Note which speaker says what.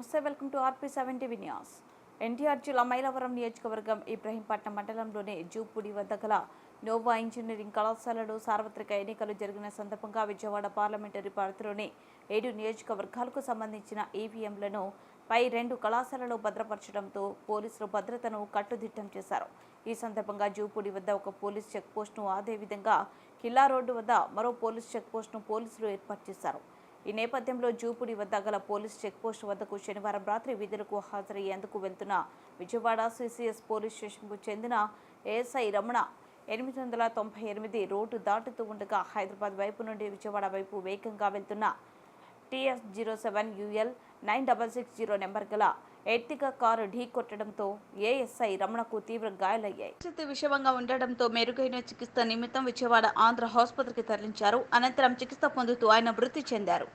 Speaker 1: నమస్తే, welcome to RP7 TV news. NTR జిల్లా మైలవరం నియోజకవర్గం ఇబ్రహీంపట్నం మండలంలోని జూపూడి వద్ద గల నోవా ఇంజనీరింగ్ కళాశాలలో సార్వత్రిక ఎన్నికలు జరిగిన సందర్భంగా విజయవాడ పార్లమెంటరీ పరిధిలోని 7 నియోజకవర్గాలకు సంబంధించిన ఈవీఎంలను పై 2 కళాశాలలో భద్రపరచడంతో పోలీసులు భద్రతను కట్టుదిట్టం చేశారు. ఈ సందర్భంగా జూపూడి వద్ద ఒక పోలీస్ చెక్పోస్టును, అదేవిధంగా కిల్లా రోడ్డు వద్ద మరో పోలీస్ చెక్పోస్టును పోలీసులు ఏర్పాటు చేశారు. ఈ నేపథ్యంలో జూపూడి వద్ద గల పోలీస్ చెక్పోస్టు వద్దకు శనివారం రాత్రి విధులకు హాజరయ్యేందుకు వెళ్తున్న విజయవాడ CCS పోలీస్ స్టేషన్కు చెందిన ఏఎస్ఐ రమణ 898 రోడ్డు దాటుతూ ఉండగా హైదరాబాద్ వైపు నుండి విజయవాడ వైపు వేగంగా వెళ్తున్న TS07UL 9660 నెంబర్ గల ఎర్టిగా కారు ఢీ కొట్టడంతో ఏఎస్ఐ రమణకు తీవ్ర గాయాలయ్యాయి. పరిస్థితి విషమంగా ఉండడంతో మెరుగైన చికిత్స నిమిత్తం విజయవాడ ఆంధ్ర ఆసుపత్రికి తరలించారు. అనంతరం చికిత్స పొందుతూ ఆయన మృతి చెందారు.